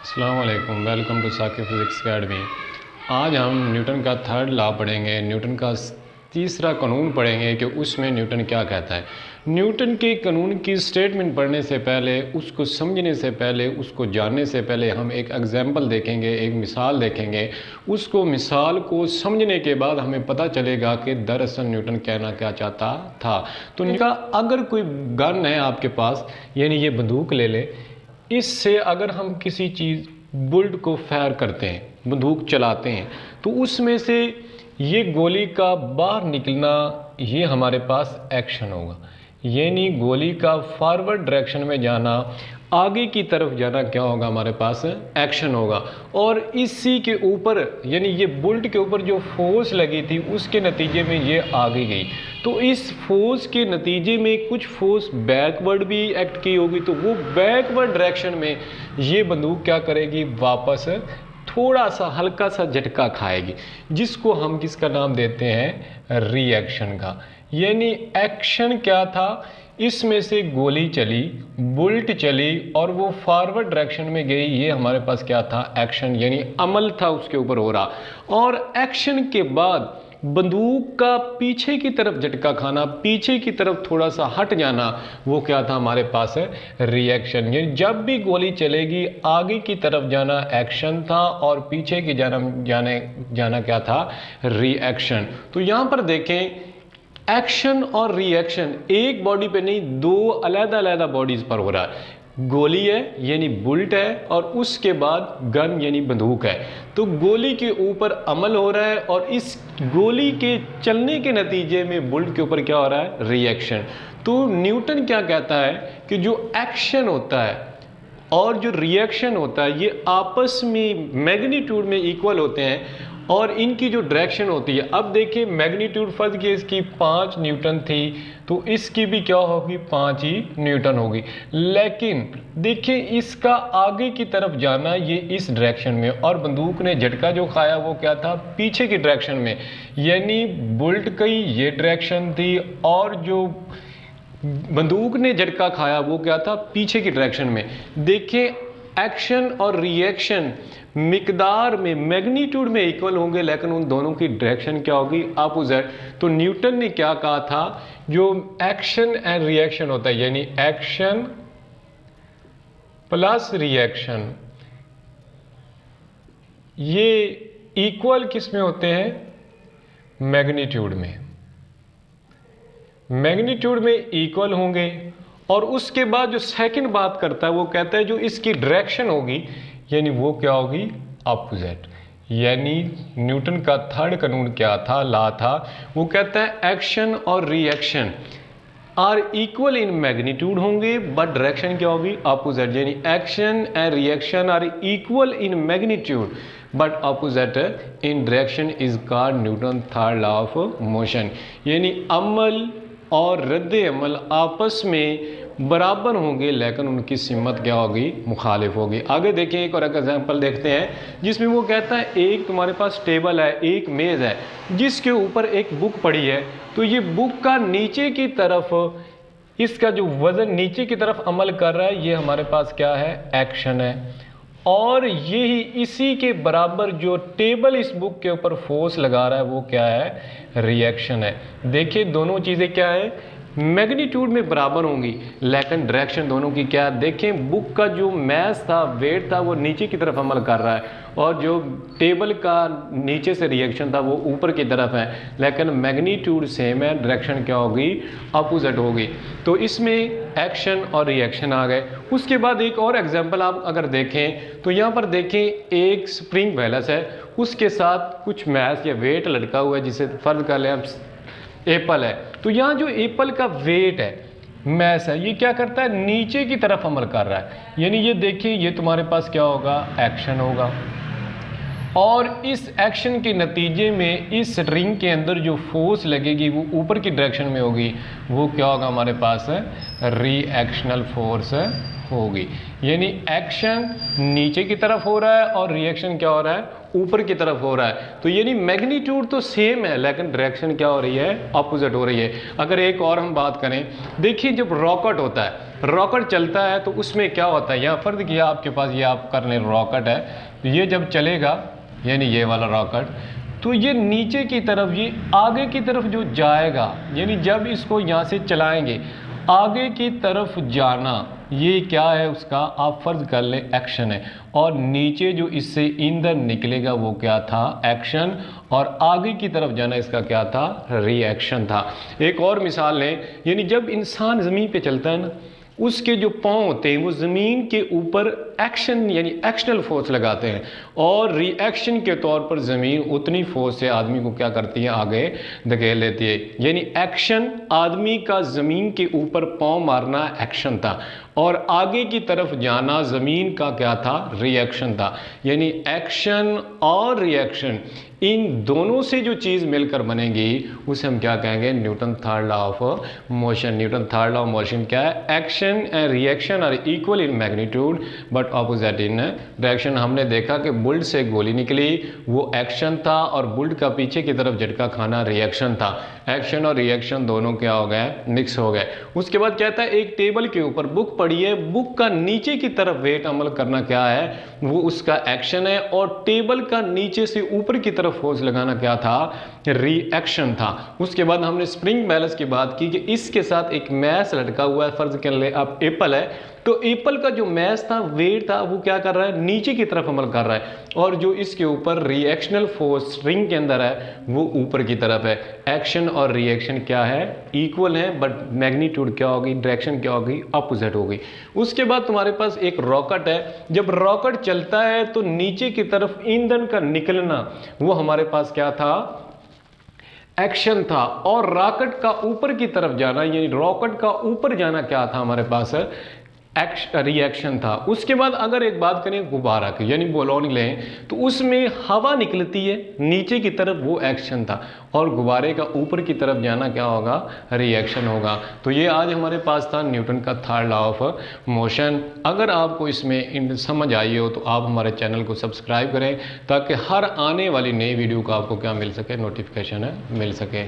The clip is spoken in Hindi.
अस्सलाम वालेकुम, welcome to Saqib physics academy. आज हम न्यूटन का थर्ड लॉ पढ़ेंगे, न्यूटन का तीसरा कानून पढ़ेंगे कि उसमें न्यूटन क्या कहता है। न्यूटन के कानून की स्टेटमेंट पढ़ने से पहले, उसको समझने से पहले, उसको जानने से पहले हम एक एग्जाम्पल देखेंगे, एक मिसाल देखेंगे। उसको मिसाल को समझने के बाद हमें पता चलेगा कि दरअसल न्यूटन कहना क्या चाहता था। तो अगर कोई गन है आपके पास, यानी ये बंदूक ले ले, इससे अगर हम किसी चीज़ बुलेट को फायर करते हैं, बंदूक चलाते हैं, तो उसमें से ये गोली का बाहर निकलना, ये हमारे पास एक्शन होगा। यानी गोली का फॉरवर्ड डायरेक्शन में जाना, आगे की तरफ जाना क्या होगा, हमारे पास एक्शन होगा। और इसी के ऊपर, यानी ये बुलेट के ऊपर जो फोर्स लगी थी, उसके नतीजे में ये आगे गई। तो इस फोर्स के नतीजे में कुछ फोर्स बैकवर्ड भी एक्ट की होगी, तो वो बैकवर्ड डायरेक्शन में ये बंदूक क्या करेगी, वापस थोड़ा सा हल्का सा झटका खाएगी, जिसको हम किसका नाम देते हैं, रिएक्शन का। यानी एक्शन क्या था, इसमें से गोली चली, बुलेट चली और वो फॉरवर्ड डायरेक्शन में गई, ये हमारे पास क्या था, एक्शन, यानी अमल था उसके ऊपर हो रहा। और एक्शन के बाद बंदूक का पीछे की तरफ झटका खाना, पीछे की तरफ थोड़ा सा हट जाना, वो क्या था, हमारे पास है रिएक्शन। यानी जब भी गोली चलेगी, आगे की तरफ जाना एक्शन था और पीछे की जाना क्या था, रिएक्शन। तो यहाँ पर देखें, एक्शन और रिएक्शन एक बॉडी पे नहीं, दो अलग-अलग बॉडीज पर हो रहा है। गोली है यानी बुलेट है, और उसके बाद गन यानी बंदूक है। तो गोली के ऊपर अमल हो रहा है और इस गोली के चलने के नतीजे में बुलेट के ऊपर क्या हो रहा है, रिएक्शन। तो न्यूटन क्या कहता है कि जो एक्शन होता है और जो रिएक्शन होता है, ये आपस में मैग्नीट्यूड में इक्वल होते हैं और इनकी जो डायरेक्शन होती है, अब देखिए मैग्नीट्यूड फर्ज की इसकी 5 न्यूटन थी, तो इसकी भी क्या होगी, 5 ही न्यूटन होगी। लेकिन देखिए इसका आगे की तरफ जाना ये इस डायरेक्शन में, और बंदूक ने झटका जो खाया वो क्या था, पीछे की डायरेक्शन में। यानी बुलेट की ये डायरेक्शन थी और जो बंदूक ने झटका खाया वो क्या था, पीछे की डायरेक्शन में। देखिए एक्शन और रिएक्शन मिकदार में, मैग्नीट्यूड में इक्वल होंगे, लेकिन उन दोनों की डायरेक्शन क्या होगी, अपोजिट। तो न्यूटन ने क्या कहा था, जो एक्शन एंड रिएक्शन होता है, यानी एक्शन प्लस रिएक्शन, ये इक्वल किस में होते हैं, मैग्नीट्यूड में। मैग्नीट्यूड में इक्वल होंगे। और उसके बाद जो सेकंड बात करता है वो कहता है जो इसकी डायरेक्शन होगी, यानी वो क्या होगी, अपोजिट। यानी न्यूटन का थर्ड कानून क्या था, लॉ था, वो कहता है एक्शन और reaction are equal in magnitude होंगे, बट डायरेक्शन क्या होगी, अपोजिट। यानी action and reaction are equal in magnitude but opposite in direction is called Newton third law of motion. यानी अमल और रद्द अमल आपस में बराबर होंगे, लेकिन उनकी सिमत क्या होगी, मुखालिफ होगी। आगे देखें, एक और एग्जाम्पल देखते हैं जिसमें वो कहता है एक तुम्हारे पास टेबल है, एक मेज़ है, जिसके ऊपर एक बुक पड़ी है। तो ये बुक का नीचे की तरफ, इसका जो वजन नीचे की तरफ अमल कर रहा है, ये हमारे पास क्या है, एक्शन है। और यही इसी के बराबर जो टेबल इस बुक के ऊपर फोर्स लगा रहा है वो क्या है, रिएक्शन है। देखिए दोनों चीज़ें क्या है, मैग्नीट्यूड में बराबर होंगी, लेकिन डायरेक्शन दोनों की क्या है। देखें बुक का जो मैस था, वेट था, वो नीचे की तरफ अमल कर रहा है, और जो टेबल का नीचे से रिएक्शन था वो ऊपर की तरफ है, लेकिन मैग्नीट्यूड सेम है, डायरेक्शन क्या होगी, अपोजिट होगी। तो इसमें एक्शन और रिएक्शन आ गए। उसके बाद एक और एग्जाम्पल आप अगर देखें तो यहाँ पर देखें, एक स्प्रिंग बैलेंस है, उसके साथ कुछ मैस या वेट लटका हुआ है, जिसे फर्ज कर लें एप्पल है। तो यहाँ जो एप्पल का वेट है, मैस है, ये क्या करता है, नीचे की तरफ अमल कर रहा है। यानी ये देखिए, ये तुम्हारे पास क्या होगा, एक्शन होगा। और इस एक्शन के नतीजे में इस रिंग के अंदर जो फोर्स लगेगी वो ऊपर की डायरेक्शन में होगी, वो क्या होगा, हमारे पास है रिएक्शनल फोर्स होगी। यानी एक्शन नीचे की तरफ हो रहा है और रिएक्शन क्या हो रहा है, ऊपर की तरफ हो रहा है। तो यानी मैग्नीट्यूड तो सेम है, लेकिन डायरेक्शन क्या हो रही है, अपोजिट हो रही है। अगर एक और हम बात करें, देखिए जब रॉकेट होता है, रॉकेट चलता है तो उसमें क्या होता है, यहाँ फर्ज किया आपके पास ये आप कर लें रॉकेट है, तो ये जब चलेगा यानी ये वाला रॉकेट, तो ये नीचे की तरफ, ये आगे की तरफ जो जाएगा, यानी जब इसको यहाँ से चलाएंगे आगे की तरफ जाना, ये क्या है उसका आप फर्ज कर लें एक्शन है, और नीचे जो इससे ईंधन निकलेगा वो क्या था, एक्शन, और आगे की तरफ जाना इसका क्या था, रिएक्शन था। एक और मिसाल लें, यानी जब इंसान ज़मीन पे चलता है ना, उसके जो पाँव होते हैं वो ज़मीन के ऊपर एक्शन यानी एक्शनल फोर्स लगाते हैं, और रिएक्शन के तौर पर ज़मीन उतनी फोर्स से आदमी को क्या करती है, आगे धकेल लेती है। यानी एक्शन आदमी का ज़मीन के ऊपर पाँव मारना एक्शन था, और आगे की तरफ जाना ज़मीन का क्या था, रिएक्शन था। यानी एक्शन और रिएक्शन इन दोनों से जो चीज़ मिलकर बनेगी उसे हम क्या कहेंगे, Newton third law of motion. Newton third law of motion क्या है, action and reaction are equal in magnitude but opposite in direction. हमने देखा कि बुल्ट से गोली निकली वो एक्शन था, और बुल्ट का पीछे की तरफ झटका खाना रिएक्शन था। एक्शन और रिएक्शन दोनों क्या हो गए, मिक्स हो गए। उसके बाद कहता है एक टेबल के ऊपर बुक पड़ी है, बुक का नीचे की तरफ वेट अमल करना क्या है, वो उसका एक्शन है, और टेबल का नीचे से ऊपर की तरफ फोर्स लगाना क्या था, रिएक्शन था। उसके बाद हमने स्प्रिंग बैलेंस की बात की कि इसके साथ एक मैस लटका हुआ है, फर्ज कर ले आप एप्पल है, तो एप्पल का जो मैस था, वेट था, वो क्या कर रहा है, नीचे की तरफ अमल कर रहा है, और जो इसके ऊपर रिएक्शनल फोर्स रिंग के अंदर है वो ऊपर की तरफ है। एक्शन और रिएक्शन क्या है, इक्वल है, बट मैग्नीट्यूड क्या होगी, डायरेक्शन क्या होगी, अपोजिट होगी। उसके बाद तुम्हारे पास एक रॉकेट है, जब रॉकेट चलता है तो नीचे की तरफ ईंधन का निकलना वो हमारे पास क्या था, एक्शन था, और रॉकेट का ऊपर की तरफ जाना यानी रॉकेट का ऊपर जाना क्या था हमारे पास, रिएक्शन था। उसके बाद अगर एक बात करें गुब्बारा की यानी बलून लें, तो उसमें हवा निकलती है नीचे की तरफ, वो एक्शन था, और गुब्बारे का ऊपर की तरफ जाना क्या होगा, रिएक्शन होगा। तो ये आज हमारे पास था न्यूटन का थर्ड लॉ ऑफ मोशन। अगर आपको इसमें समझ आई हो तो आप हमारे चैनल को सब्सक्राइब करें, ताकि हर आने वाली नई वीडियो का आपको क्या मिल सके, नोटिफिकेशन मिल सके।